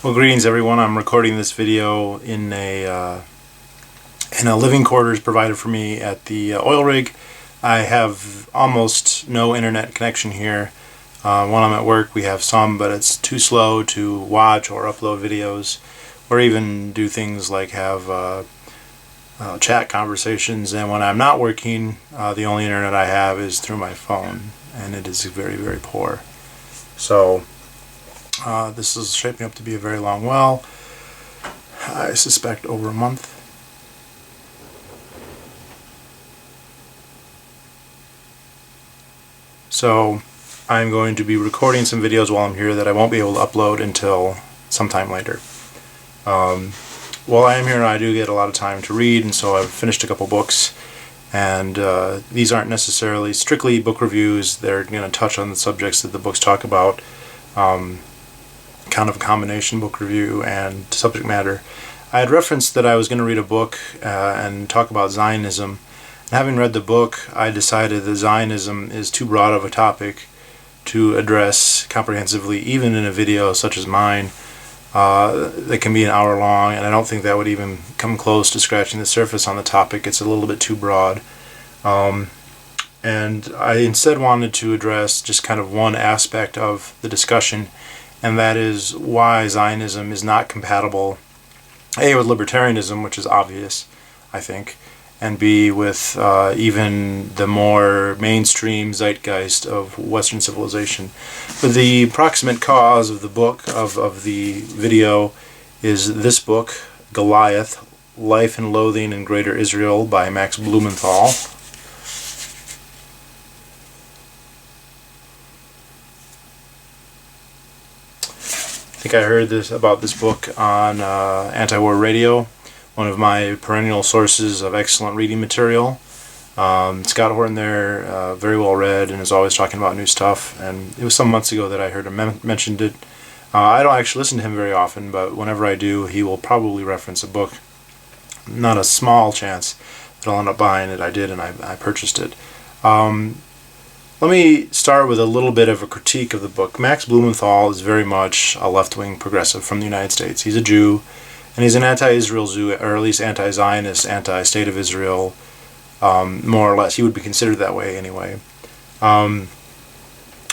Well, greetings everyone. I'm recording this video in a living quarters provided for me at the oil rig. I have almost no internet connection here. When I'm at work we have some, but it's too slow to watch or upload videos or even do things like have chat conversations. And when I'm not working, the only internet I have is through my phone, and it is very, very poor. So this is shaping up to be a very long well. I suspect over a month. So I'm going to be recording some videos while I'm here that I won't be able to upload until sometime later. While I am here, I do get a lot of time to read, and so I've finished a couple books. And these aren't necessarily strictly book reviews. They're going to touch on the subjects that the books talk about. Kind of a combination book review and subject matter. I had referenced that I was going to read a book and talk about Zionism. And having read the book, I decided that Zionism is too broad of a topic to address comprehensively, even in a video such as mine that can be an hour long, and I don't think that would even come close to scratching the surface on the topic. It's a little bit too broad. And I instead wanted to address just kind of one aspect of the discussion, and that is why Zionism is not compatible, A, with libertarianism, which is obvious, I think, and B, with even the more mainstream zeitgeist of Western civilization. But the proximate cause of the book, of the video, is this book, Goliath, Life and Loathing in Greater Israel by Max Blumenthal. I think I heard about this book on Anti-War Radio, one of my perennial sources of excellent reading material. Scott Horton there, very well read, and is always talking about new stuff. And it was some months ago that I heard him mentioned it. I don't actually listen to him very often, but whenever I do, he will probably reference a book. Not a small chance that I'll end up buying it. I did, and I purchased it. Let me start with a little bit of a critique of the book. Max Blumenthal is very much a left-wing progressive from the United States. He's a Jew, and he's an anti-Israel Jew, or at least anti-Zionist, anti-State of Israel, more or less. He would be considered that way anyway. One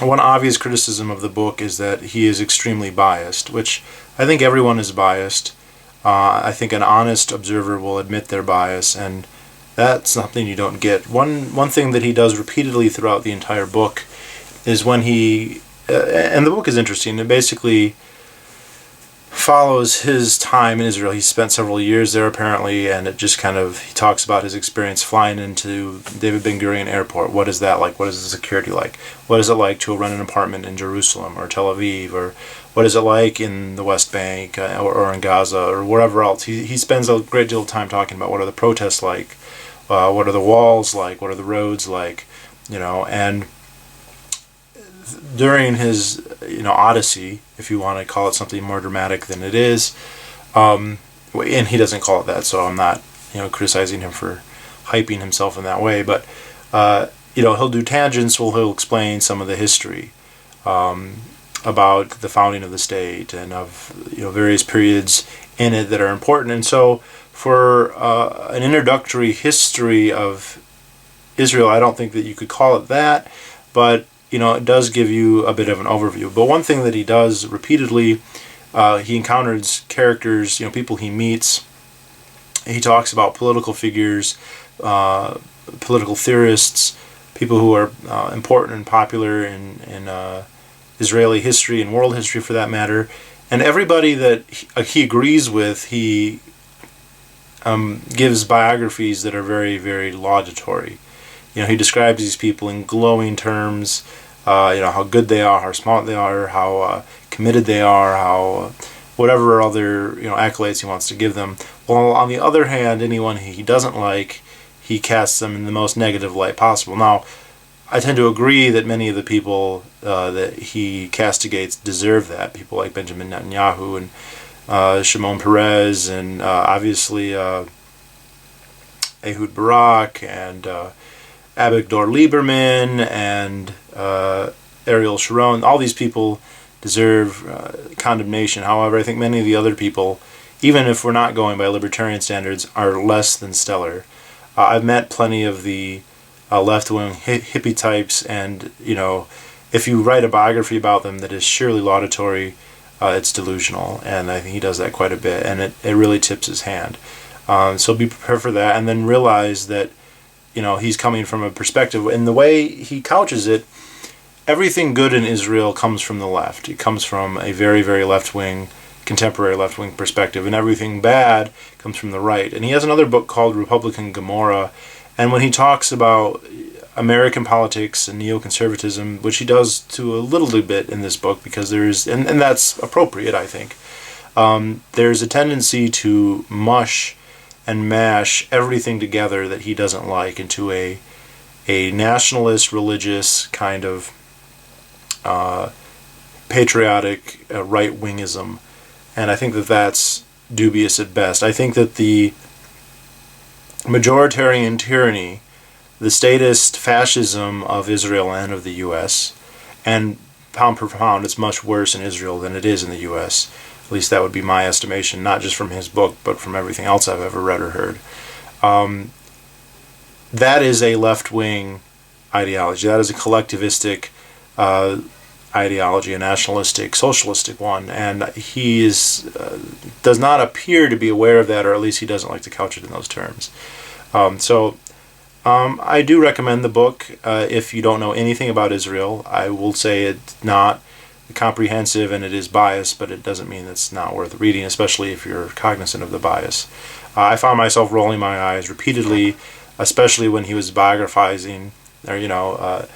obvious criticism of the book is that he is extremely biased, which I think everyone is biased. I think an honest observer will admit their bias, and that's something you don't get. One thing that he does repeatedly throughout the entire book is when he, and the book is interesting, it basically follows his time in Israel. He spent several years there apparently, and it just kind of, he talks about his experience flying into David Ben Gurion Airport. What is that like? What is the security like? What is it like to rent an apartment in Jerusalem or Tel Aviv? Or what is it like in the West Bank or in Gaza or wherever else? He spends a great deal of time talking about what are the protests like, what are the walls like, what are the roads like, and during his, odyssey, if you want to call it something more dramatic than it is, and he doesn't call it that, so I'm not, criticizing him for hyping himself in that way, but, he'll do tangents where he'll explain some of the history, about the founding of the state and of, various periods in it that are important. And so for an introductory history of Israel, I don't think that you could call it that, but it does give you a bit of an overview. But one thing that he does repeatedly, he encounters characters, people he meets. He talks about political figures, political theorists, people who are important and popular in Israeli history and world history for that matter. And everybody that he agrees with, he gives biographies that are very, very laudatory. He describes these people in glowing terms, how good they are, how smart they are, how committed they are, how whatever other, accolades he wants to give them. Well, on the other hand, anyone he doesn't like, he casts them in the most negative light possible. Now, I tend to agree that many of the people that he castigates deserve that. People like Benjamin Netanyahu and Shimon Peres and obviously Ehud Barak and Avigdor Lieberman and Ariel Sharon. All these people deserve condemnation. However, I think many of the other people, even if we're not going by libertarian standards, are less than stellar. I've met plenty of the left-wing hippie types, and if you write a biography about them that is sheerly laudatory, it's delusional, and I think he does that quite a bit, and it really tips his hand. So be prepared for that, and then realize that he's coming from a perspective, and the way he couches it, everything good in Israel comes from the left. It comes from a very, very left-wing, contemporary left-wing perspective, and everything bad comes from the right. And he has another book called Republican Gomorrah, and when he talks about American politics and neoconservatism, which he does to a little bit in this book, because there is, and that's appropriate, I think, there's a tendency to mush and mash everything together that he doesn't like into a nationalist, religious kind of patriotic right-wingism. And I think that that's dubious at best. I think that the majoritarian tyranny, the statist fascism of Israel and of the U.S., and pound per pound, it's much worse in Israel than it is in the U.S., at least that would be my estimation, not just from his book, but from everything else I've ever read or heard. That is a left-wing ideology. That is a collectivistic ideology, a nationalistic, socialistic one, and he does not appear to be aware of that, or at least he doesn't like to couch it in those terms. I do recommend the book if you don't know anything about Israel. I will say it's not comprehensive and it is biased, but it doesn't mean it's not worth reading, especially if you're cognizant of the bias. I found myself rolling my eyes repeatedly, especially when he was biographizing or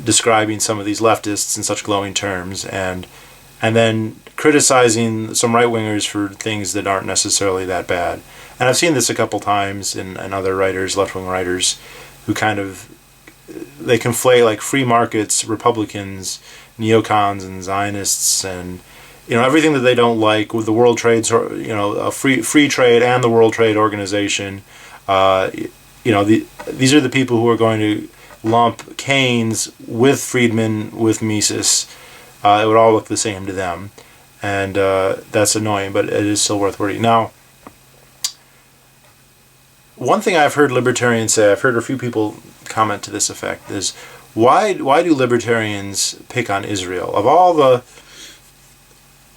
describing some of these leftists in such glowing terms, and then criticizing some right-wingers for things that aren't necessarily that bad. And I've seen this a couple times in other writers, left-wing writers, who they conflate like free markets, Republicans, neocons, and Zionists, and everything that they don't like with the World Trade, a free trade and the World Trade Organization. These are the people who are going to lump Keynes with Friedman, with Mises. It would all look the same to them, and that's annoying, but it is still worth reading. Now, one thing I've heard libertarians say, I've heard a few people comment to this effect, is why do libertarians pick on Israel? Of all the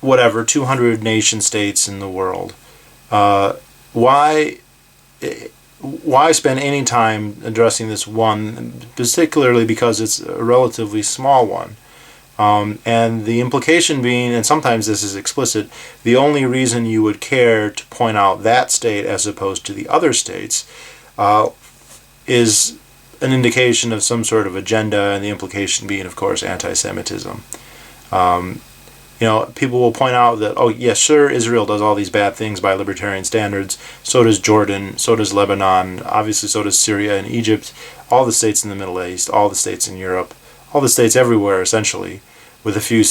200 nation states in the world, why spend any time addressing this one, particularly because it's a relatively small one? And the implication being, and sometimes this is explicit, the only reason you would care to point out that state as opposed to the other states is an indication of some sort of agenda, and the implication being, of course, anti-Semitism. People will point out that, oh, yes, sure, Israel does all these bad things by libertarian standards, so does Jordan, so does Lebanon, obviously so does Syria and Egypt, all the states in the Middle East, all the states in Europe, all the states everywhere, essentially, with a few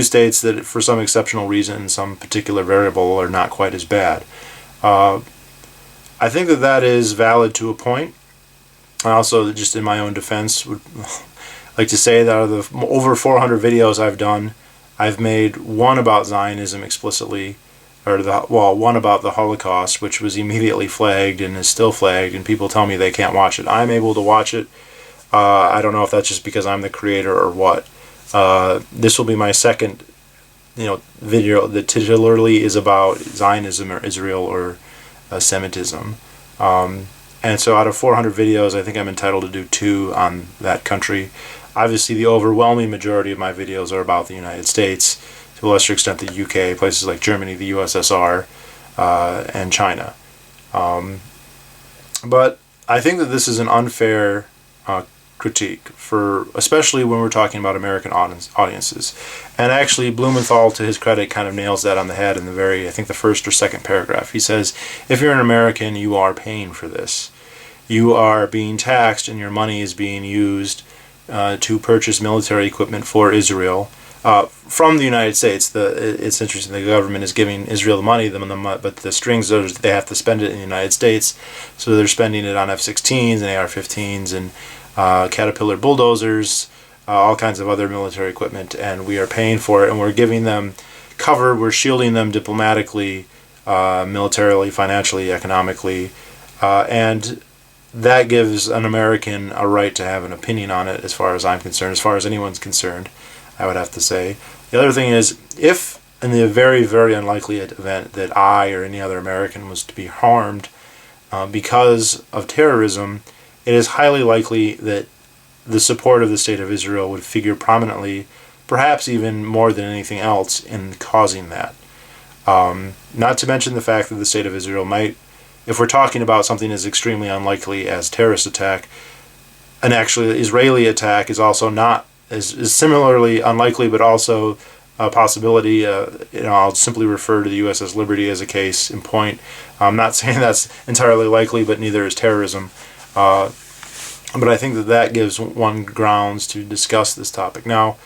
states that, for some exceptional reason, some particular variable, are not quite as bad. I think that is valid to a point. I also, just in my own defense, would like to say that out of the over 400 videos I've done, I've made one about Zionism explicitly, one about the Holocaust, which was immediately flagged and is still flagged, and people tell me they can't watch it. I'm able to watch it. I don't know if that's just because I'm the creator or what. This will be my second, video that titularly is about Zionism or Israel or Semitism. And so out of 400 videos, I think I'm entitled to do 2 on that country. Obviously, the overwhelming majority of my videos are about the United States, to a lesser extent the UK, places like Germany, the USSR, and China. But I think that this is an unfair critique, especially when we're talking about American audiences. And actually, Blumenthal, to his credit, kind of nails that on the head in the first or second paragraph. He says, if you're an American, you are paying for this. You are being taxed, and your money is being used to purchase military equipment for Israel from the United States. It's interesting, the government is giving Israel the money, but the strings are they have to spend it in the United States, so they're spending it on F-16s and AR-15s and Caterpillar bulldozers, all kinds of other military equipment, and we are paying for it, and we're giving them cover, we're shielding them diplomatically, militarily, financially, economically, and that gives an American a right to have an opinion on it, as far as I'm concerned, as far as anyone's concerned, I would have to say. The other thing is, if in the very, very unlikely event that I or any other American was to be harmed because of terrorism, it is highly likely that the support of the State of Israel would figure prominently, perhaps even more than anything else, in causing that. Not to mention the fact that the State of Israel might, if we're talking about something as extremely unlikely as terrorist attack, an actually Israeli attack is also not, is similarly unlikely, but also a possibility. I'll simply refer to the USS Liberty as a case in point. I'm not saying that's entirely likely, but neither is terrorism. But I think that gives one grounds to discuss this topic. Now,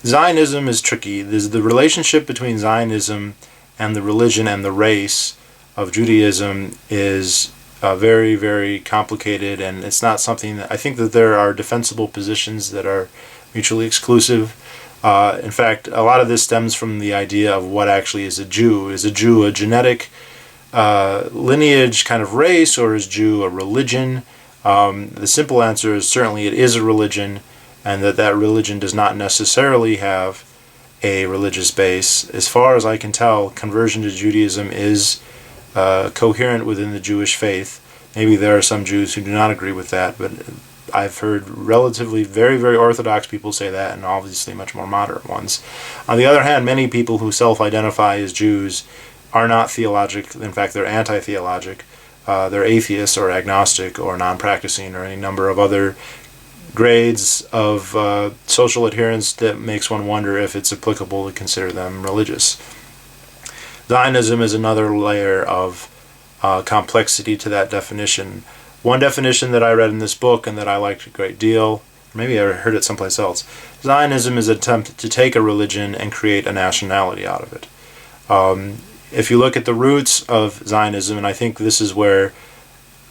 Zionism is tricky. There's the relationship between Zionism and the religion and the race of Judaism is very, very complicated, and it's not something that I think that there are defensible positions that are mutually exclusive. In fact, a lot of this stems from the idea of what actually is a Jew. Is a Jew a genetic lineage kind of race, or is Jew a religion? The simple answer is certainly it is a religion, and that religion does not necessarily have a religious base. As far as I can tell, conversion to Judaism is coherent within the Jewish faith. Maybe there are some Jews who do not agree with that, but I've heard relatively very, very Orthodox people say that, and obviously much more moderate ones. On the other hand, many people who self-identify as Jews are not theologic. In fact, they're anti-theologic. They're atheists or agnostic or non-practicing or any number of other grades of social adherence that makes one wonder if it's applicable to consider them religious. Zionism is another layer of complexity to that definition. One definition that I read in this book and that I liked a great deal, maybe I heard it someplace else, Zionism is an attempt to take a religion and create a nationality out of it. If you look at the roots of Zionism, and I think this is where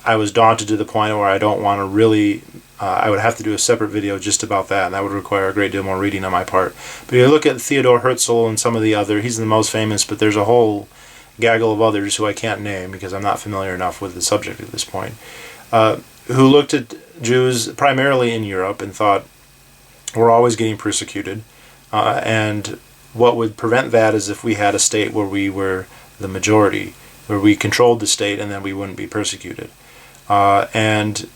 I was daunted to the point where I don't want to really, I would have to do a separate video just about that, and that would require a great deal more reading on my part. But you look at Theodor Herzl and some of the other, he's the most famous, but there's a whole gaggle of others who I can't name because I'm not familiar enough with the subject at this point, who looked at Jews primarily in Europe and thought, we're always getting persecuted, and what would prevent that is if we had a state where we were the majority, where we controlled the state, and then we wouldn't be persecuted. And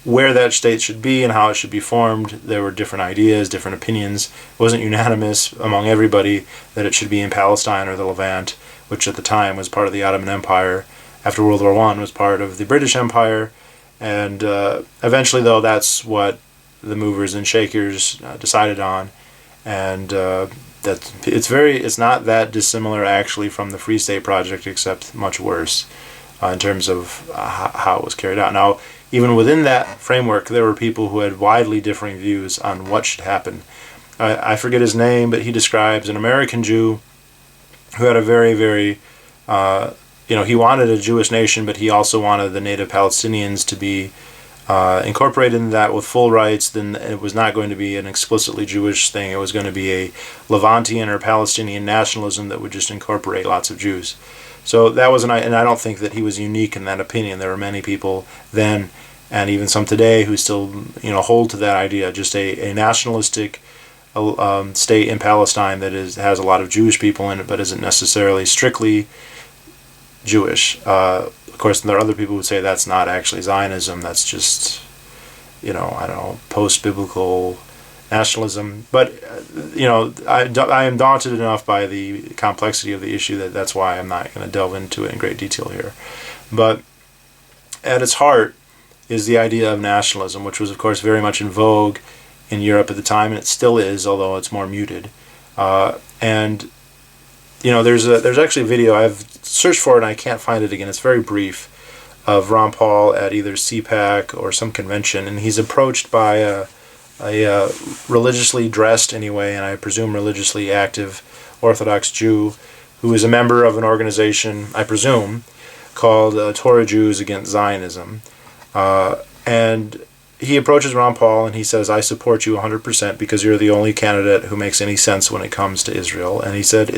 where that state should be and how it should be formed, there were different ideas, different opinions. It wasn't unanimous among everybody that it should be in Palestine or the Levant, which at the time was part of the Ottoman Empire. After World War I was part of the British Empire, and eventually, though, that's what the movers and shakers decided on, and that it's not that dissimilar actually from the Free State Project, except much worse in terms of how it was carried out. Now, even within that framework, there were people who had widely differing views on what should happen. I forget his name, but he describes an American Jew who had a very, very he wanted a Jewish nation, but he also wanted the native Palestinians to be incorporated in that with full rights. Then it was not going to be an explicitly Jewish thing. It was going to be a Levantian or Palestinian nationalism that would just incorporate lots of Jews. So that was and I don't think that he was unique in that opinion. There were many people then, and even some today, who still hold to that idea. Just a nationalistic state in Palestine that has a lot of Jewish people in it, but isn't necessarily strictly Jewish. Of course, there are other people who say that's not actually Zionism. That's just, post-biblical nationalism. But, I am daunted enough by the complexity of the issue that's why I'm not going to delve into it in great detail here. But at its heart is the idea of nationalism, which was, of course, very much in vogue in Europe at the time, and it still is, although it's more muted. There's actually a video, I've searched for it and I can't find it again, it's very brief, of Ron Paul at either CPAC or some convention, and he's approached by a religiously dressed anyway, and I presume religiously active Orthodox Jew, who is a member of an organization, I presume, called Torah Jews Against Zionism. And he approaches Ron Paul and he says, I support you 100% because you're the only candidate who makes any sense when it comes to Israel. And he said,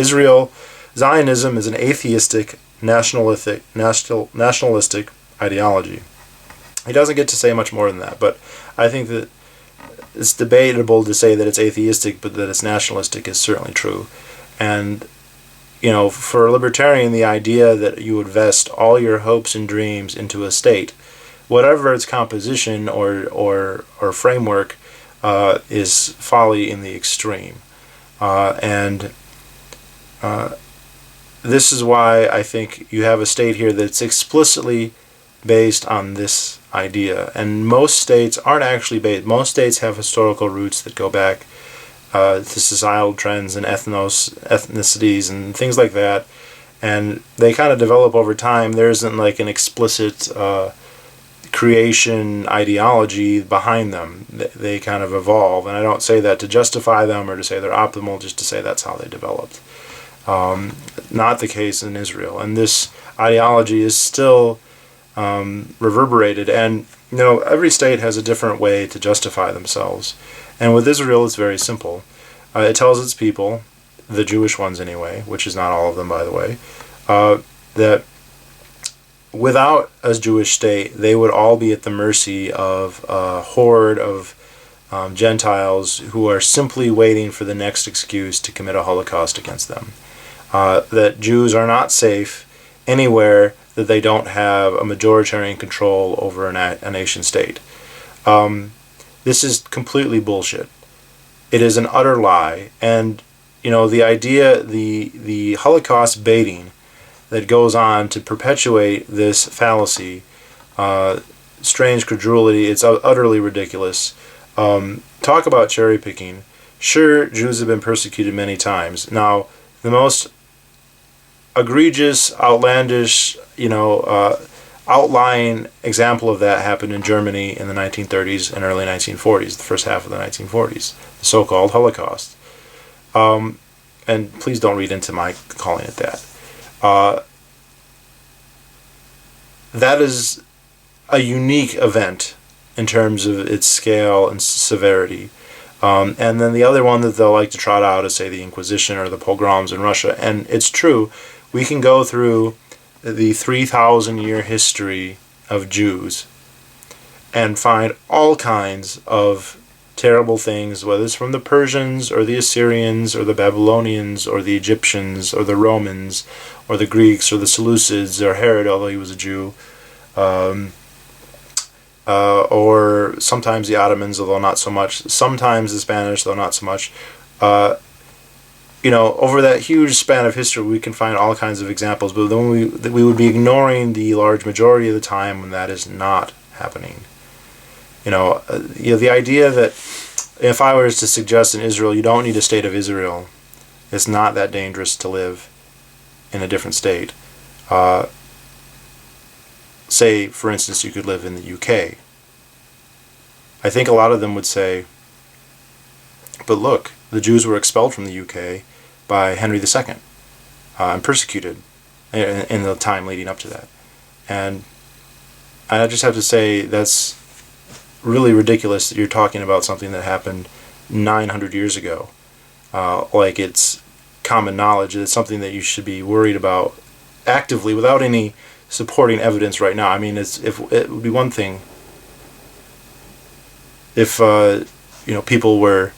Zionism is an atheistic, nationalistic ideology. He doesn't get to say much more than that, but I think that it's debatable to say that it's atheistic, but that it's nationalistic is certainly true. And, for a libertarian, the idea that you would vest all your hopes and dreams into a state, whatever its composition or framework, is folly in the extreme. This is why I think you have a state here that's explicitly based on this idea. And most states aren't actually based. Most states have historical roots that go back to societal trends and ethnicities and things like that. And they kind of develop over time. There isn't like an explicit creation ideology behind them. They kind of evolve. And I don't say that to justify them or to say they're optimal, just to say that's how they developed. Not the case in Israel. And this ideology is still reverberated. And, every state has a different way to justify themselves. And with Israel, it's very simple. It tells its people, the Jewish ones anyway, which is not all of them, by the way, that without a Jewish state, they would all be at the mercy of a horde of Gentiles who are simply waiting for the next excuse to commit a Holocaust against them. That Jews are not safe anywhere that they don't have a majoritarian control over a nation state. This is completely bullshit. It is an utter lie. And, the idea, the Holocaust baiting that goes on to perpetuate this fallacy, strange credulity, it's utterly ridiculous. Talk about cherry picking. Sure, Jews have been persecuted many times. Now, the most egregious, outlandish, outlying example of that happened in Germany in the 1930s and early 1940s, the first half of the 1940s, the so-called Holocaust. And please don't read into my calling it that. That is a unique event in terms of its scale and severity. And then the other one that they'll like to trot out is, say, the Inquisition or the pogroms in Russia. And it's true. We can go through the 3,000-year history of Jews and find all kinds of terrible things, whether it's from the Persians or the Assyrians or the Babylonians or the Egyptians or the Romans or the Greeks or the Seleucids or Herod, although he was a Jew, or sometimes the Ottomans, although not so much, sometimes the Spanish, though not so much. Over that huge span of history, we can find all kinds of examples, but then we would be ignoring the large majority of the time when that is not happening. The idea that if I was to suggest in Israel, you don't need a state of Israel, it's not that dangerous to live in a different state. Say, for instance, you could live in the UK. I think a lot of them would say, but look, the Jews were expelled from the UK by Henry II and persecuted in the time leading up to that. And I just have to say that's really ridiculous that you're talking about something that happened 900 years ago. Like it's common knowledge. It's something that you should be worried about actively without any supporting evidence right now. I mean, it would be one thing if people were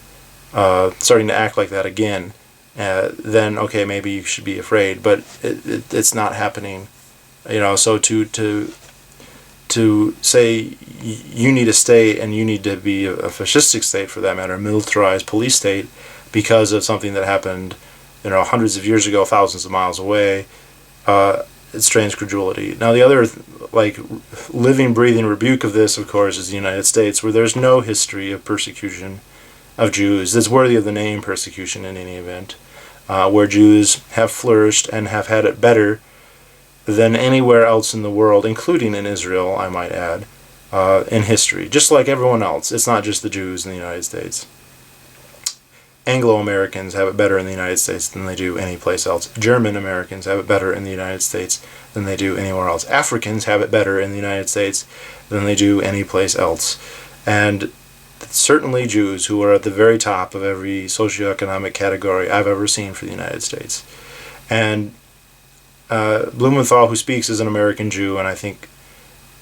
starting to act like that again, then okay, maybe you should be afraid. But it's not happening. So to say you need a state and you need to be a fascistic state, for that matter, a militarized police state, because of something that happened, hundreds of years ago, thousands of miles away, it's strange credulity. Now, the other, living, breathing rebuke of this, of course, is the United States, where there's no history of persecution of Jews that's worthy of the name persecution in any event, where Jews have flourished and have had it better than anywhere else in the world, including in Israel, I might add, in history. Just like everyone else. It's not just the Jews in the United States. Anglo-Americans have it better in the United States than they do any place else. German Americans have it better in the United States than they do anywhere else. Africans have it better in the United States than they do any place else. And certainly Jews who are at the very top of every socioeconomic category I've ever seen for the United States. And Blumenthal, who speaks as an American Jew, and I think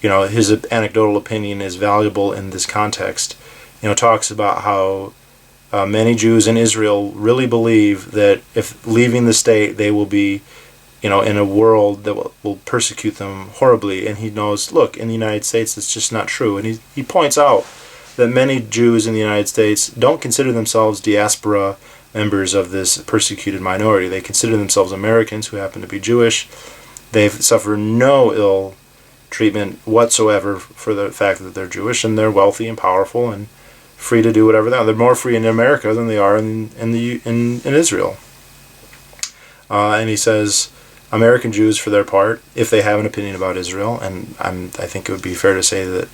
his anecdotal opinion is valuable in this context, talks about how many Jews in Israel really believe that if leaving the state, they will be, in a world that will persecute them horribly. And he knows, look, in the United States, it's just not true. And he points out that many Jews in the United States don't consider themselves diaspora members of this persecuted minority. They consider themselves Americans who happen to be Jewish. They've suffered no ill treatment whatsoever for the fact that they're Jewish, and they're wealthy and powerful and free to do whatever they want. They're more free in America than they are in Israel. And he says American Jews, for their part, if they have an opinion about Israel, and I think it would be fair to say that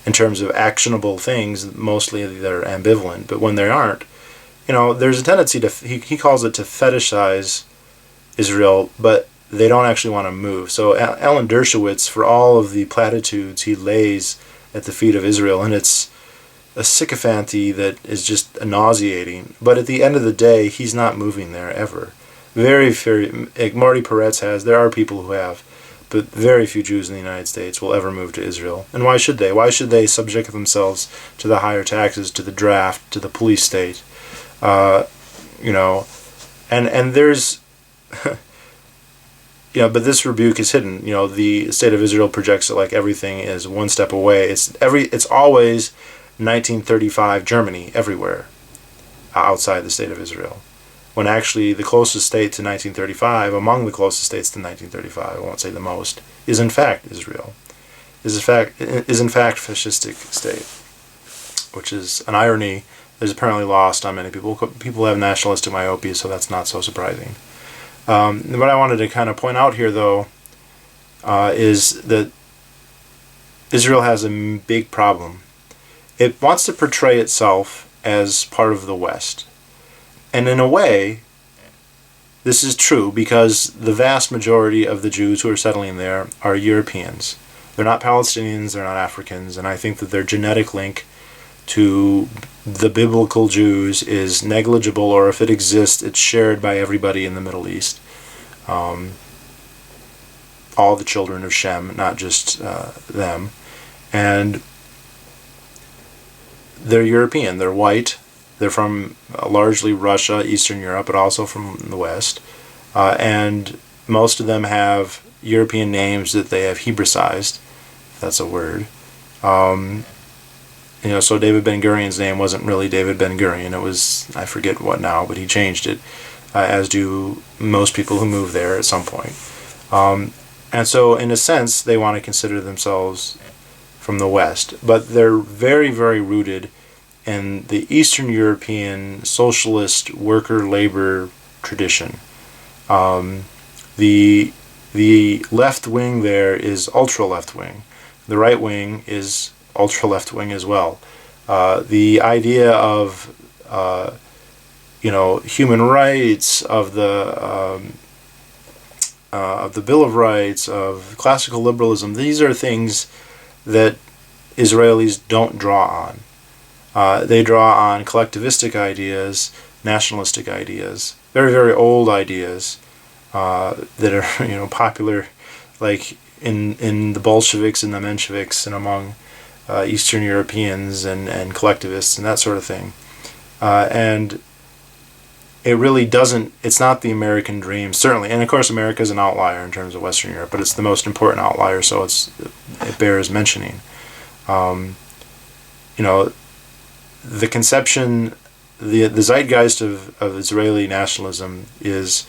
in terms of actionable things, mostly they're ambivalent. But when they aren't, there's a tendency to, he calls it to fetishize Israel, but they don't actually want to move. So Alan Dershowitz, for all of the platitudes he lays at the feet of Israel, and it's a sycophancy that is just nauseating. But at the end of the day, he's not moving there ever. Very, very, like Marty Peretz has, there are people who have, but very few Jews in the United States will ever move to Israel. And why should they? Why should they subject themselves to the higher taxes, to the draft, to the police state? And there's, but this rebuke is hidden. The state of Israel projects it like everything is one step away. It's always 1935 Germany everywhere outside the state of Israel. When actually the closest state to 1935, among the closest states to 1935, I won't say the most, is in fact Israel. Is in fact fascistic state, which is an irony that is apparently lost on many people. People have nationalistic myopia, so that's not so surprising. What I wanted to kind of point out here, though, is that Israel has a big problem. It wants to portray itself as part of the West. And in a way, this is true because the vast majority of the Jews who are settling there are Europeans. They're not Palestinians, they're not Africans, and I think that their genetic link to the biblical Jews is negligible, or if it exists, it's shared by everybody in the Middle East. All the children of Shem, not just them. And they're European, they're white. They're from largely Russia, Eastern Europe, but also from the West. And most of them have European names that they have Hebraicized, if that's a word. So David Ben-Gurion's name wasn't really David Ben-Gurion. It was, I forget what now, but he changed it, as do most people who move there at some point. And so, in a sense, they want to consider themselves from the West. But they're very, very rooted in the Eastern European socialist worker-labor tradition. The left wing there is ultra-left wing. The right wing is ultra-left-wing as well. The idea of human rights, of the Bill of Rights, of classical liberalism, these are things that Israelis don't draw on. They draw on collectivistic ideas, nationalistic ideas, very, very old ideas that are popular, like in the Bolsheviks and the Mensheviks and among Eastern Europeans and collectivists and that sort of thing. And it really doesn't, it's not the American dream, certainly. And of course, America is an outlier in terms of Western Europe, but it's the most important outlier, so it bears mentioning. The conception, the zeitgeist of Israeli nationalism is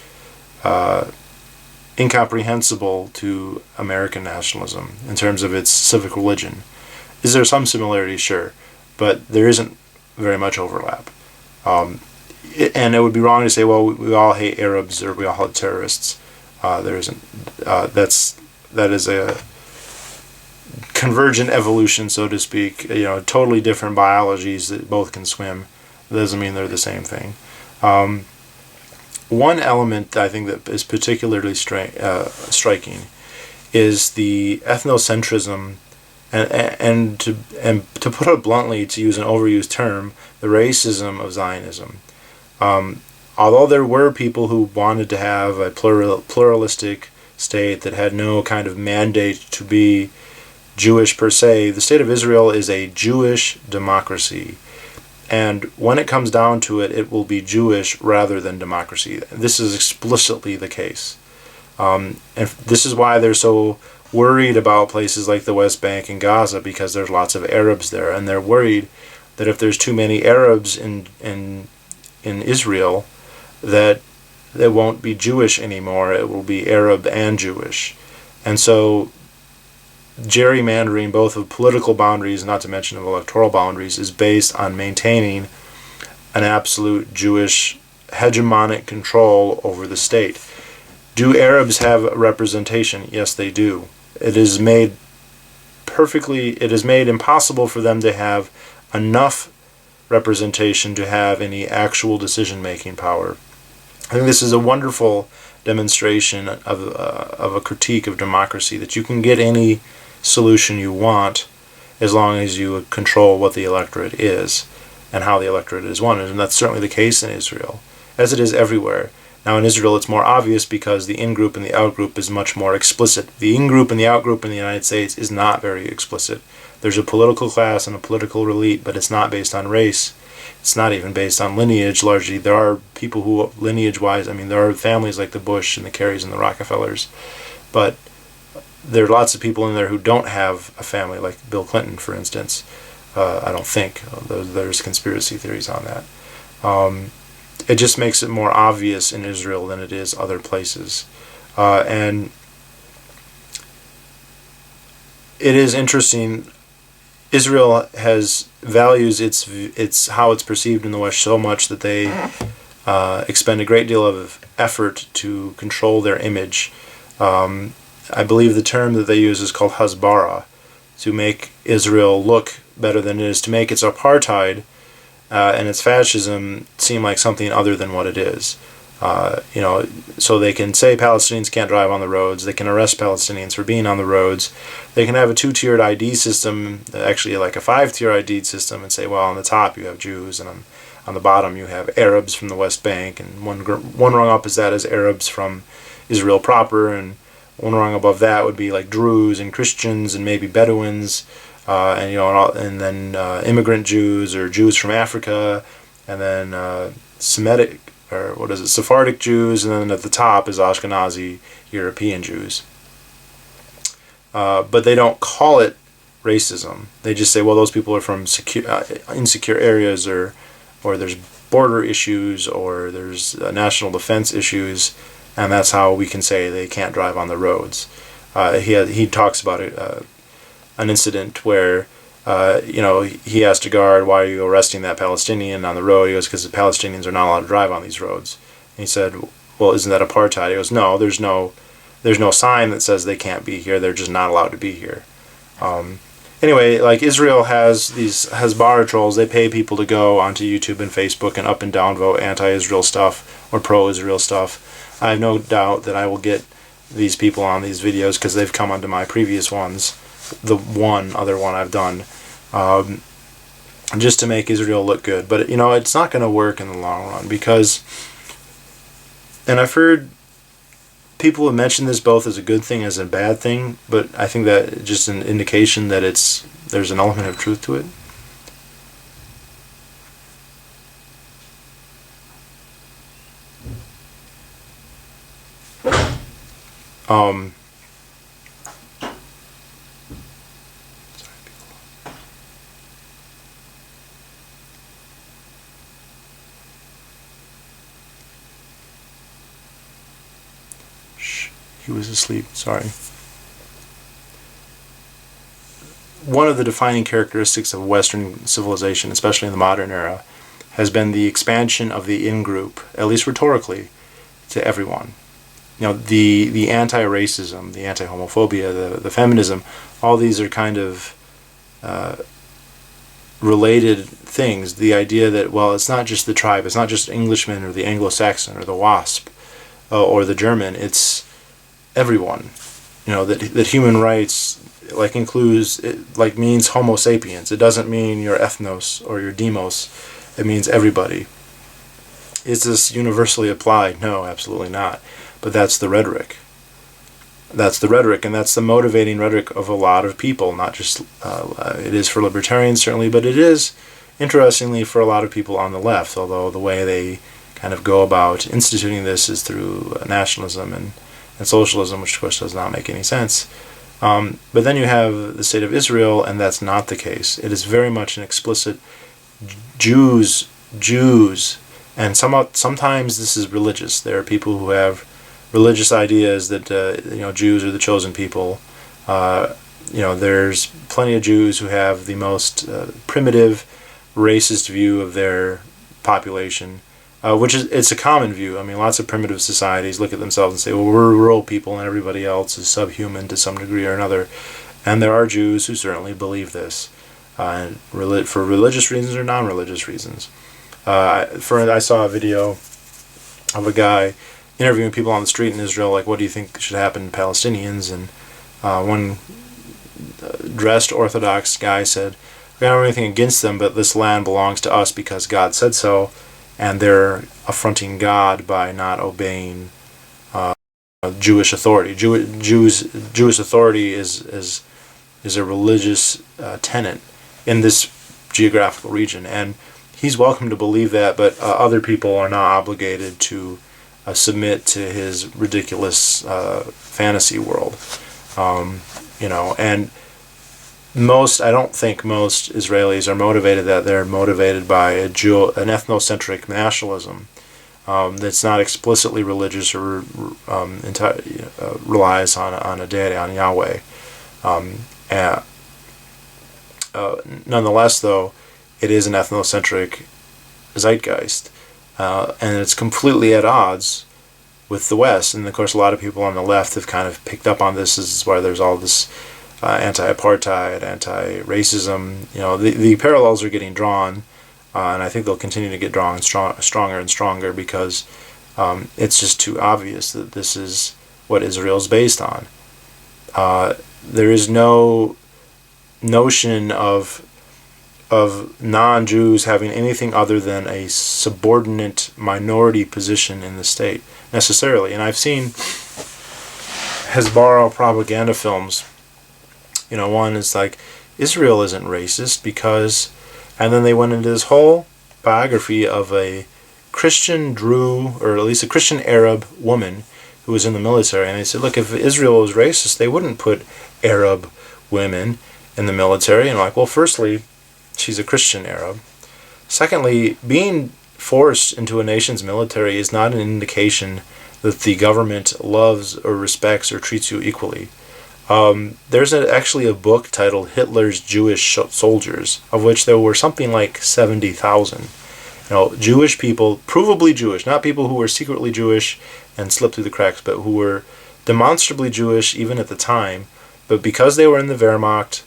incomprehensible to American nationalism in terms of its civic religion. Is there some similarity? Sure, but there isn't very much overlap. And it would be wrong to say, well, we all hate Arabs or we all hate terrorists. There isn't. That is a convergent evolution, so to speak. Totally different biologies that both can swim. That doesn't mean they're the same thing. One element I think that is particularly striking is the ethnocentrism And to put it bluntly, to use an overused term, the racism of Zionism. Although there were people who wanted to have a pluralistic state that had no kind of mandate to be Jewish per se, the state of Israel is a Jewish democracy. And when it comes down to it, it will be Jewish rather than democracy. This is explicitly the case. And this is why they're so worried about places like the West Bank and Gaza, because there's lots of Arabs there. And they're worried that if there's too many Arabs in Israel, that it won't be Jewish anymore. It will be Arab and Jewish. And so gerrymandering, both of political boundaries, not to mention of electoral boundaries, is based on maintaining an absolute Jewish hegemonic control over the state. Do Arabs have representation? Yes, they do. It is made impossible for them to have enough representation to have any actual decision-making power. I think this is a wonderful demonstration of a critique of democracy, that you can get any solution you want as long as you control what the electorate is and how the electorate is won. And that's certainly the case in Israel, as it is everywhere. Now in Israel it's more obvious because the in-group and the out-group is much more explicit. The in-group and the out-group in the United States is not very explicit. There's a political class and a political elite, but it's not based on race. It's not even based on lineage, largely. There are people who, lineage-wise, there are families like the Bush and the Carys and the Rockefellers, but there are lots of people in there who don't have a family, like Bill Clinton, for instance. I don't think. There's conspiracy theories on that. It just makes it more obvious in Israel than it is other places. And it is interesting. Israel values its how it's perceived in the West so much that they expend a great deal of effort to control their image. I believe the term that they use is called Hasbara, to make Israel look better than it is, to make its apartheid and its fascism seem like something other than what it is. So they can say Palestinians can't drive on the roads, they can arrest Palestinians for being on the roads, they can have a 2-tiered ID system, actually like a 5-tier ID system, and say, well, on the top you have Jews, and on the bottom you have Arabs from the West Bank, and one rung up is that as Arabs from Israel proper, and one rung above that would be like Druze and Christians and maybe Bedouins, and then immigrant Jews or Jews from Africa, and then Semitic, or Sephardic Jews, and then at the top is Ashkenazi European Jews. But they don't call it racism. They just say, well, those people are from insecure areas, or there's border issues, or there's national defense issues, and that's how we can say they can't drive on the roads. He talks about an incident where he asked a guard, why are you arresting that Palestinian on the road? He goes, because the Palestinians are not allowed to drive on these roads. And he said, well, isn't that apartheid? He goes, no, there's no sign that says they can't be here. They're just not allowed to be here. Anyway, like Israel has these Hasbara trolls. They pay people to go onto YouTube and Facebook and up and down vote anti-Israel stuff or pro-Israel stuff. I have no doubt that I will get these people on these videos because they've come onto my previous ones, the other one I've done, just to make Israel look good. But it's not going to work in the long run, because, and I've heard people have mentioned this both as a good thing as a bad thing, but I think that just an indication that there's an element of truth to it. He was asleep, sorry. One of the defining characteristics of Western civilization, especially in the modern era, has been the expansion of the in-group, at least rhetorically, to everyone. The anti-racism, the anti-homophobia, the feminism, all these are kind of related things. The idea that, well, it's not just the tribe, it's not just Englishmen or the Anglo-Saxon or the WASP or the German, it's everyone. That human rights like includes, it like means Homo sapiens. It doesn't mean your ethnos or your demos. It means everybody. Is this universally applied? No, absolutely not. But that's the rhetoric. That's the rhetoric, and that's the motivating rhetoric of a lot of people, not just, it is for libertarians certainly, but it is, interestingly, for a lot of people on the left, although the way they kind of go about instituting this is through nationalism and socialism, which of course does not make any sense. But then you have the state of Israel, and that's not the case. It is very much an explicit Jews, and sometimes this is religious. There are people who have religious ideas that Jews are the chosen people. There's plenty of Jews who have the most primitive, racist view of their population, which is, it's a common view. I mean, lots of primitive societies look at themselves and say, well, we're rural people and everybody else is subhuman to some degree or another. And there are Jews who certainly believe this, for religious reasons or non-religious reasons. I saw a video of a guy interviewing people on the street in Israel, like, what do you think should happen to Palestinians? And one dressed Orthodox guy said, we don't have anything against them, but this land belongs to us because God said so, and they're affronting God by not obeying Jewish authority. Jewish authority is a religious tenet in this geographical region, and he's welcome to believe that, but other people are not obligated to submit to his ridiculous fantasy world. And I don't think most Israelis are motivated that. They're motivated by an ethnocentric nationalism that's not explicitly religious or relies on a deity, on Yahweh. Nonetheless, though, it is an ethnocentric zeitgeist, and it's completely at odds with the West. And of course, a lot of people on the left have kind of picked up on this. This is why there's all this anti-apartheid, anti-racism. The parallels are getting drawn, and I think they'll continue to get drawn stronger and stronger because it's just too obvious that this is what Israel's based on. There is no notion of non-Jews having anything other than a subordinate minority position in the state, necessarily. And I've seen Hasbara propaganda films. One is like, Israel isn't racist because... And then they went into this whole biography of a Christian Druze, or at least a Christian Arab woman who was in the military. And they said, look, if Israel was racist, they wouldn't put Arab women in the military. And I'm like, well, firstly, she's a Christian Arab. Secondly, being forced into a nation's military is not an indication that the government loves or respects or treats you equally. There's actually a book titled Hitler's Jewish Soldiers, of which there were something like 70,000. Jewish people, provably Jewish, not people who were secretly Jewish and slipped through the cracks, but who were demonstrably Jewish even at the time, but because they were in the Wehrmacht,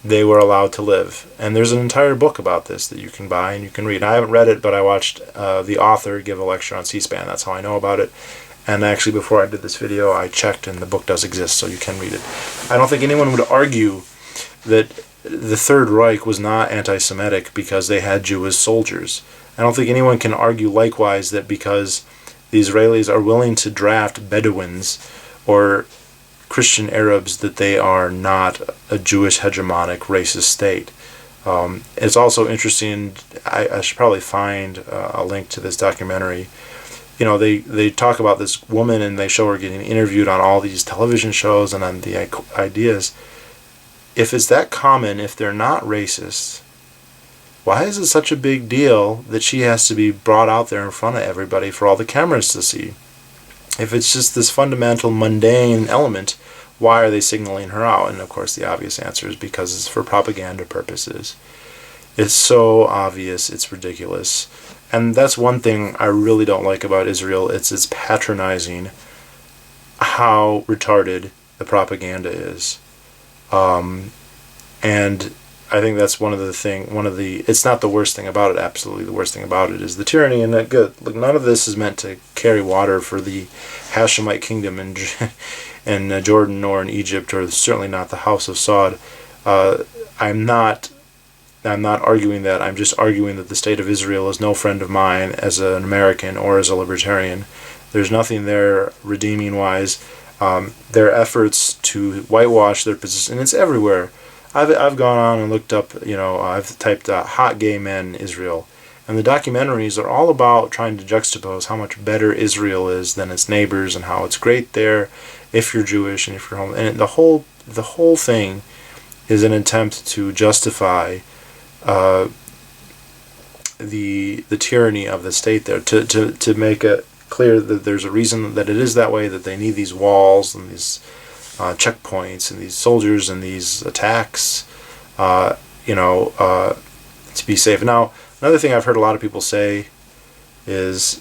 they were allowed to live. And there's an entire book about this that you can buy and you can read. I haven't read it, but I watched the author give a lecture on C-SPAN. That's how I know about it. And actually, before I did this video, I checked, and the book does exist, so you can read it. I don't think anyone would argue that the Third Reich was not anti-Semitic because they had Jewish soldiers. I don't think anyone can argue likewise that because the Israelis are willing to draft Bedouins or Christian Arabs that they are not a Jewish hegemonic racist state. It's also interesting, I should probably find a link to this documentary. They talk about this woman and they show her getting interviewed on all these television shows and on the ideas. If it's that common, if they're not racist, why is it such a big deal that she has to be brought out there in front of everybody for all the cameras to see? If it's just this fundamental mundane element, why are they signaling her out? And of course the obvious answer is because it's for propaganda purposes. It's so obvious, it's ridiculous. And that's one thing I really don't like about Israel. It's patronizing how retarded the propaganda is. And I think that's it's not the worst thing about it. Absolutely, the worst thing about it is the tyranny. And that good. Look, none of this is meant to carry water for the Hashemite kingdom in Jordan or in Egypt, or certainly not the House of Saud. I'm not arguing that. I'm just arguing that the state of Israel is no friend of mine as an American or as a libertarian. There's nothing there redeeming wise. Their efforts to whitewash their position, and it's everywhere. I've gone on and looked up, I've typed hot gay men Israel, and the documentaries are all about trying to juxtapose how much better Israel is than its neighbors, and how it's great there if you're Jewish and if you're home. And the whole thing is an attempt to justify the tyranny of the state there, to make it clear that there's a reason that it is that way, that they need these walls and these checkpoints and these soldiers and these attacks, to be safe. Now, another thing I've heard a lot of people say is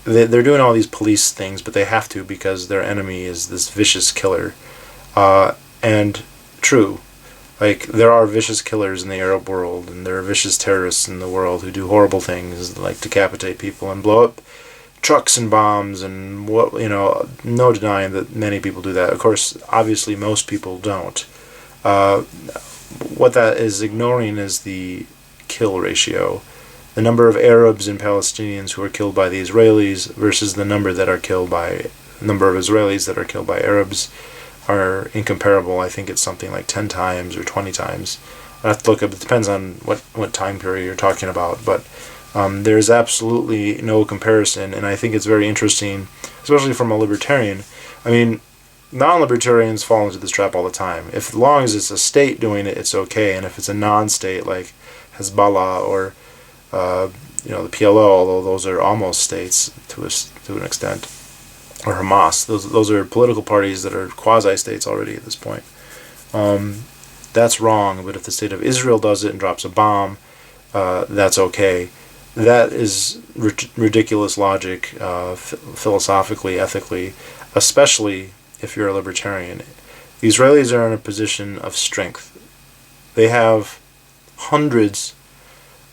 they're doing all these police things, but they have to because their enemy is this vicious killer. And true, like, there are vicious killers in the Arab world, and there are vicious terrorists in the world who do horrible things, like decapitate people and blow up trucks and bombs, and no denying that many people do that. Of course, obviously most people don't. What that is ignoring is the kill ratio. The number of Arabs and Palestinians who are killed by the Israelis versus the number of Israelis that are killed by Arabs are incomparable. I think it's something like 10 times or 20 times. I have to look up. It depends on what time period you're talking about, but there's absolutely no comparison, and I think it's very interesting, especially from a libertarian. I mean, non-libertarians fall into this trap all the time. As long as it's a state doing it, it's okay, and if it's a non-state like Hasbara or the PLO, although those are almost states to an extent, or Hamas, those are political parties that are quasi-states already at this point. That's wrong. But if the state of Israel does it and drops a bomb, that's okay. That is ridiculous logic, philosophically, ethically, especially if you're a libertarian. The Israelis are in a position of strength. They have hundreds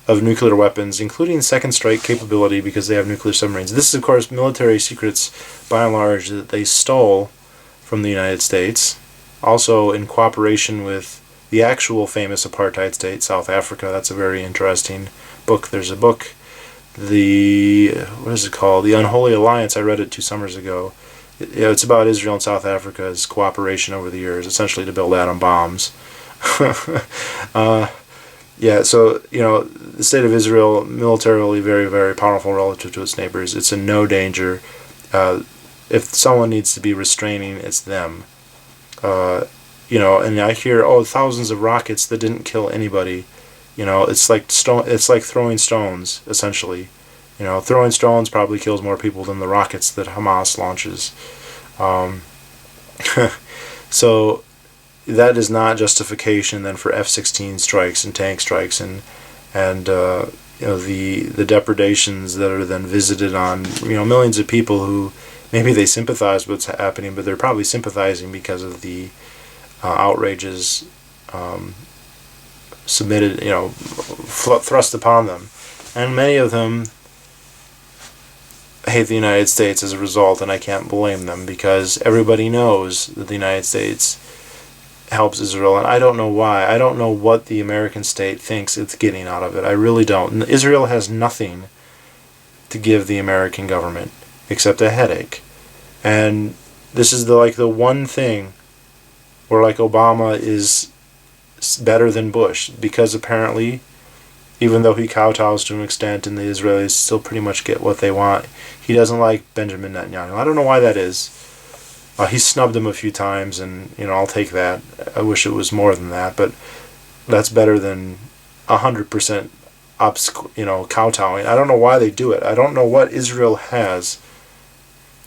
of nuclear weapons, including second strike capability, because they have nuclear submarines. This is, of course, military secrets, by and large, that they stole from the United States, also in cooperation with the actual famous apartheid state, South Africa. That's a very interesting book. There's a book, what is it called? The Unholy Alliance. I read it 2 summers ago. It's about Israel and South Africa's cooperation over the years, essentially to build atom bombs. So, the state of Israel, militarily very, very powerful relative to its neighbors. It's in no danger. If someone needs to be restraining, it's them. And I hear, thousands of rockets that didn't kill anybody. It's like throwing stones, essentially. Throwing stones probably kills more people than the rockets that Hamas launches. So that is not justification then for F-16 strikes and tank strikes and the depredations that are then visited on millions of people who maybe they sympathize with what's happening, but they're probably sympathizing because of the outrages submitted, thrust upon them. And many of them hate the United States as a result, and I can't blame them, because everybody knows that the United States helps Israel, and I don't know why. I don't know what the American state thinks it's getting out of it. I really don't. And Israel has nothing to give the American government except a headache. And this is the one thing where Obama is better than Bush, because apparently, even though he kowtows to an extent and the Israelis still pretty much get what they want, he doesn't like Benjamin Netanyahu. I don't know why that is. He's snubbed him a few times, and I'll take that. I wish it was more than that, but that's better than 100% kowtowing. I don't know why they do it. I don't know what Israel has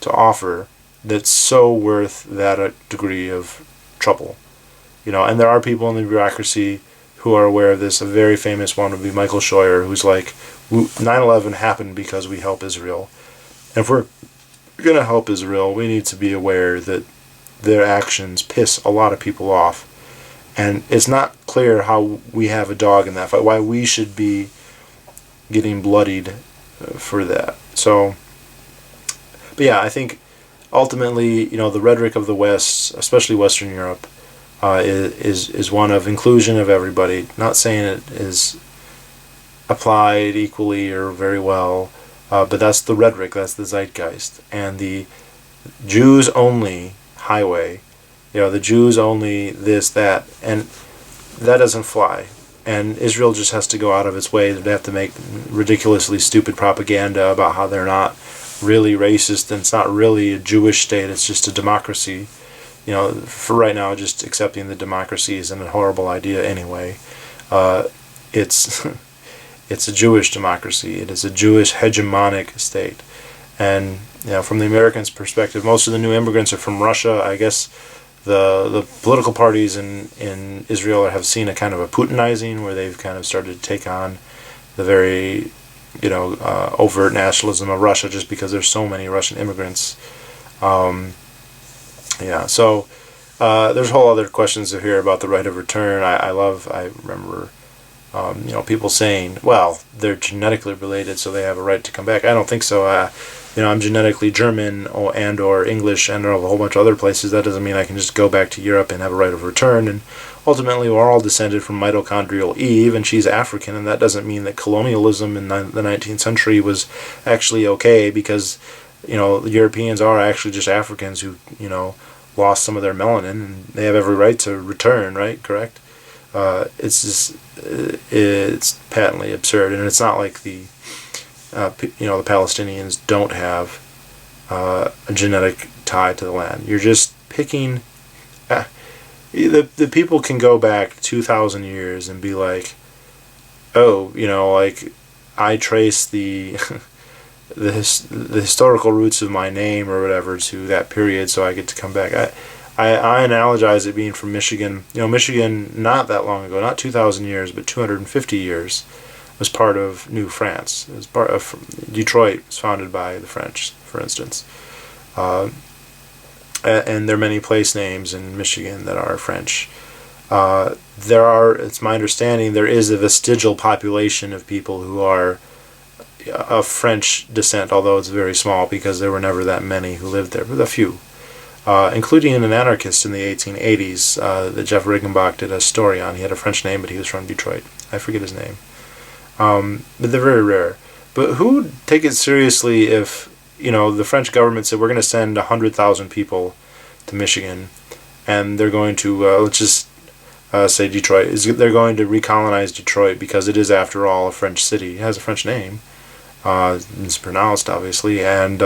to offer that's so worth that degree of trouble. And there are people in the bureaucracy who are aware of this. A very famous one would be Michael Scheuer, who's like, 9/11 happened because we help Israel. And if we're going to help Israel, we need to be aware that their actions piss a lot of people off. And it's not clear how we have a dog in that fight, why we should be getting bloodied for that. So, but yeah, I think ultimately, the rhetoric of the West, especially Western Europe, is one of inclusion of everybody. Not saying it is applied equally or very well, but that's the rhetoric, that's the zeitgeist. And the Jews only highway, the Jews only this, that, and that doesn't fly. And Israel just has to go out of its way. They have to make ridiculously stupid propaganda about how they're not really racist and it's not really a Jewish state, it's just a democracy. For right now, just accepting the democracy isn't a horrible idea anyway. It's it's a Jewish democracy. It is a Jewish hegemonic state. And from the Americans' perspective, most of the new immigrants are from Russia. I guess the political parties in Israel have seen a kind of a Putinizing, where they've kind of started to take on the very overt nationalism of Russia, just because there's so many Russian immigrants. So there's whole other questions here about the right of return. I remember people saying, well, they're genetically related, so they have a right to come back. I don't think so. I'm genetically German or English and a whole bunch of other places. That doesn't mean I can just go back to Europe and have a right of return. And ultimately, we're all descended from mitochondrial Eve, and she's African, and that doesn't mean that colonialism in the 19th century was actually okay, because the Europeans are actually just Africans who lost some of their melanin, and they have every right to return, right? Correct? It's patently absurd, and it's not like the Palestinians don't have a genetic tie to the land. You're just picking. The people can go back 2,000 years and be like, oh, I trace the the historical roots of my name or whatever to that period, so I get to come back. I analogize it being from Michigan. Michigan, not that long ago, not 2,000 years, but 250 years, was part of New France. It was part of Detroit. Was founded by the French, for instance. And there are many place names in Michigan that are French. It's my understanding, there is a vestigial population of people who are of French descent, although it's very small because there were never that many who lived there, but a few. Including an anarchist in the 1880s that Jeff Riggenbach did a story on. He had a French name, but he was from Detroit. I forget his name. But they're very rare. But who would take it seriously if, the French government said, we're going to send 100,000 people to Michigan, and they're going to, let's just say Detroit, they're going to recolonize Detroit because it is, after all, a French city. It has a French name. It's pronounced, obviously, and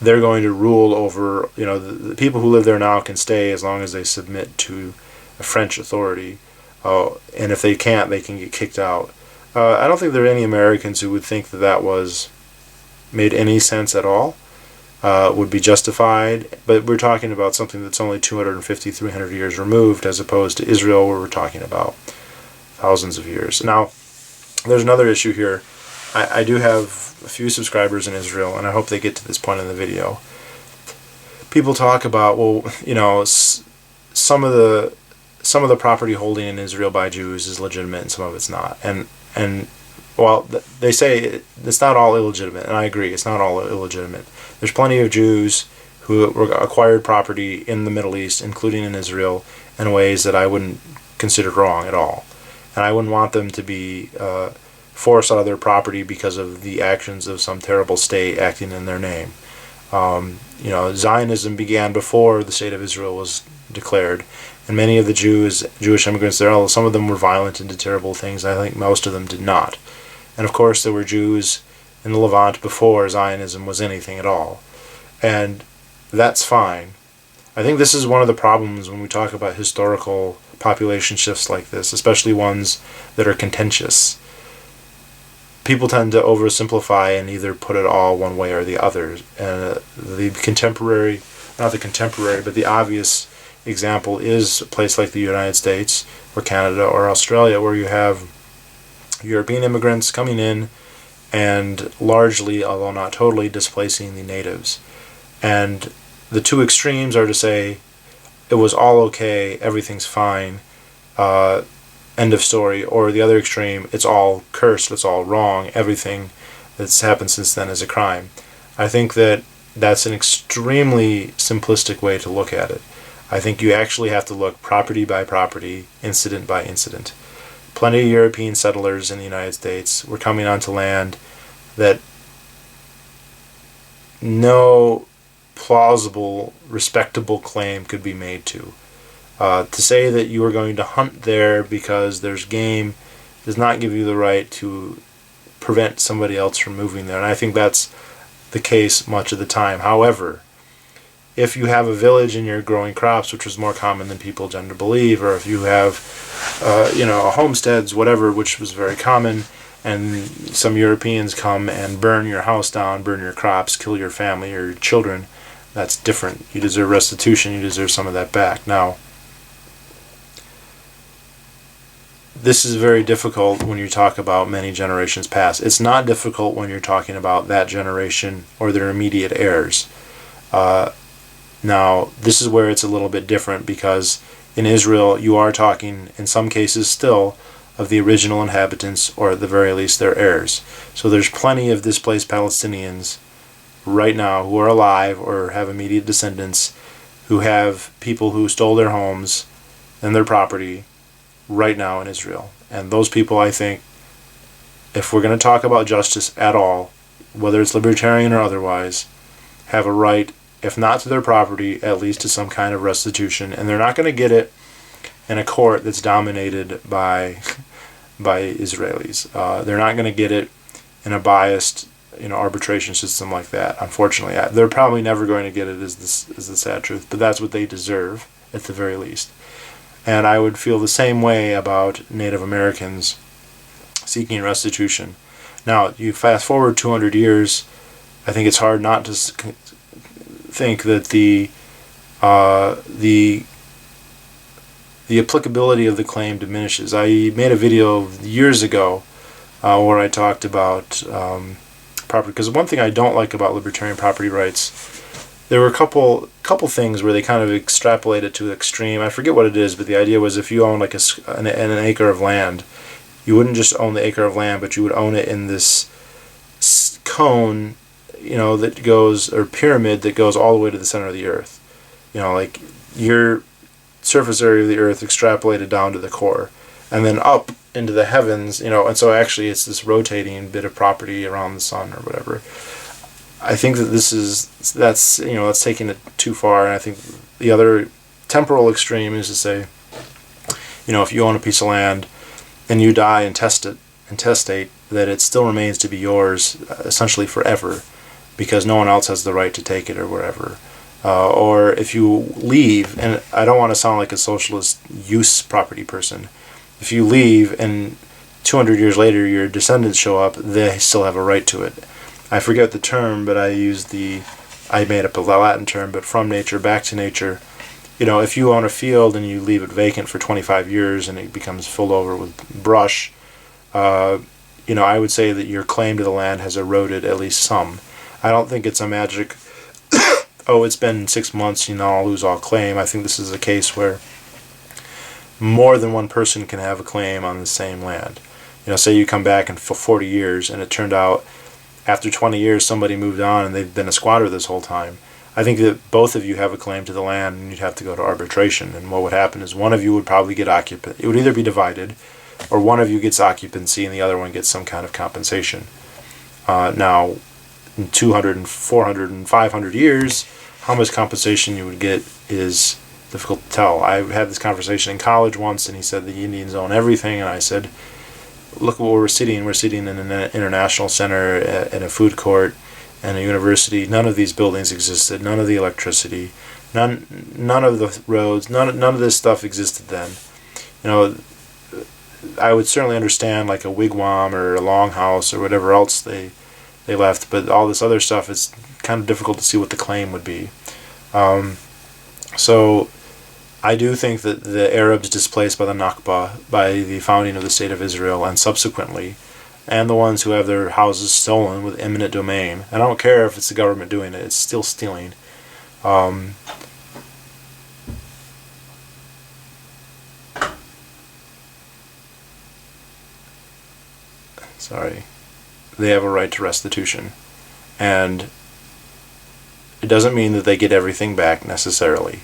they're going to rule over, the people who live there now can stay as long as they submit to a French authority. And if they can't, they can get kicked out. I don't think there are any Americans who would think that was made any sense at all, would be justified. But we're talking about something that's only 250, 300 years removed, as opposed to Israel, where we're talking about thousands of years. Now, there's another issue here. I do have a few subscribers in Israel, and I hope they get to this point in the video. People talk about, some of the property holding in Israel by Jews is legitimate and some of it's not. And while they say it's not all illegitimate, and I agree, it's not all illegitimate. There's plenty of Jews who acquired property in the Middle East, including in Israel, in ways that I wouldn't consider wrong at all. And I wouldn't want them to be forced out of their property because of the actions of some terrible state acting in their name. Zionism began before the state of Israel was declared, and many of the Jewish immigrants there, some of them were violent and did terrible things. I think most of them did not. And of course there were Jews in the Levant before Zionism was anything at all. And that's fine. I think this is one of the problems when we talk about historical population shifts like this, especially ones that are contentious. People tend to oversimplify and either put it all one way or the other. And the obvious example is a place like the United States or Canada or Australia, where you have European immigrants coming in and largely, although not totally, displacing the natives. And the two extremes are to say it was all okay, everything's fine, End of story. Or the other extreme, it's all cursed, it's all wrong, everything that's happened since then is a crime. I think that that's an extremely simplistic way to look at it. I think you actually have to look property by property, incident by incident. Plenty of European settlers in the United States were coming onto land that no plausible, respectable claim could be made to. To say that you are going to hunt there because there's game does not give you the right to prevent somebody else from moving there. And I think that's the case much of the time. However, if you have a village and you're growing crops, which was more common than people tend to believe, or if you have, homesteads, whatever, which was very common, and some Europeans come and burn your house down, burn your crops, kill your family or your children, that's different. You deserve restitution. You deserve some of that back. Now, this is very difficult when you talk about many generations past. It's not difficult when you're talking about that generation or their immediate heirs. Now, this is where it's a little bit different, because in Israel, you are talking, in some cases still, of the original inhabitants, or at the very least their heirs. So there's plenty of displaced Palestinians right now who are alive or have immediate descendants who have people who stole their homes and their property right now in Israel. And those people, I think, if we're going to talk about justice at all, whether it's libertarian or otherwise, have a right, if not to their property, at least to some kind of restitution. And they're not going to get it in a court that's dominated by Israelis. They're not going to get it in a biased, arbitration system like that. Unfortunately, they're probably never going to get it. Is the sad truth? But that's what they deserve, at the very least. And I would feel the same way about Native Americans seeking restitution. Now, you fast forward 200 years, I think it's hard not to think that the applicability of the claim diminishes. I made a video years ago where I talked about property, because one thing I don't like about libertarian property rights, there were a couple things where they kind of extrapolate it to the extreme. I forget what it is, but the idea was if you own like an acre of land, you wouldn't just own the acre of land, but you would own it in this cone, that goes, or pyramid that goes all the way to the center of the earth. Like your surface area of the earth extrapolated down to the core, and then up into the heavens, and so actually it's this rotating bit of property around the sun or whatever. I think that that's taking it too far, and I think the other temporal extreme is to say, if you own a piece of land and you die intestate, that it still remains to be yours essentially forever, because no one else has the right to take it or whatever. Or if you leave, and I don't want to sound like a socialist use property person, if you leave and 200 years later your descendants show up, they still have a right to it. I forget the term, but I made up a Latin term, but from nature back to nature. If you own a field and you leave it vacant for 25 years and it becomes filled over with brush, I would say that your claim to the land has eroded at least some. I don't think it's a magic, it's been 6 months, I'll lose all claim. I think this is a case where more than one person can have a claim on the same land. Say you come back for 40 years and it turned out after 20 years somebody moved on and they've been a squatter this whole time. I think that both of you have a claim to the land and you'd have to go to arbitration. And what would happen is one of you would probably get occupancy. It would either be divided, or one of you gets occupancy and the other one gets some kind of compensation. Now, in 200 and 400 and 500 years, how much compensation you would get is difficult to tell. I had this conversation in college once, and he said the Indians own everything, and I said, look at where we're sitting. We're sitting in an international center, in a food court, and a university. None of these buildings existed. None of the electricity. None of the roads. None of this stuff existed then. I would certainly understand like a wigwam or a longhouse or whatever else they left, but all this other stuff, is kind of difficult to see what the claim would be. So I do think that the Arabs displaced by the Nakba, by the founding of the State of Israel, and subsequently, and the ones who have their houses stolen with eminent domain, and I don't care if it's the government doing it, it's still stealing. they have a right to restitution. And it doesn't mean that they get everything back necessarily.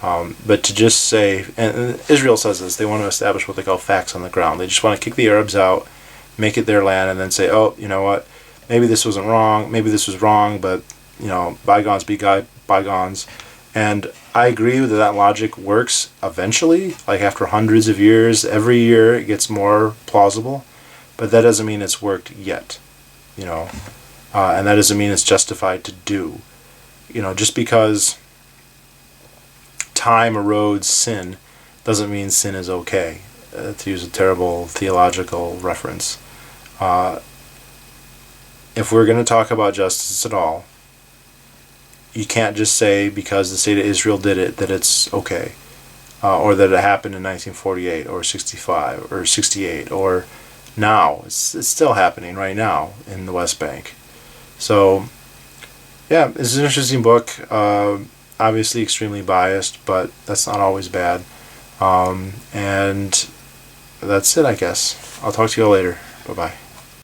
But to just say, and Israel says this, they want to establish what they call facts on the ground. They just want to kick the Arabs out, make it their land, and then say, oh, you know what, maybe this wasn't wrong, maybe this was wrong, but, bygones be bygones. And I agree that that logic works eventually, like after hundreds of years. Every year it gets more plausible, but that doesn't mean it's worked yet, and that doesn't mean it's justified to do. Just because time erodes sin doesn't mean sin is okay, to use a terrible theological reference. If we're going to talk about justice at all, you can't just say because the state of Israel did it that it's okay, or that it happened in 1948 or 65 or 68 or now. It's still happening right now in the West Bank. So, yeah, it's an interesting book. Obviously extremely biased, but that's not always bad. And that's it, I guess. I'll talk to you all later. Bye-bye.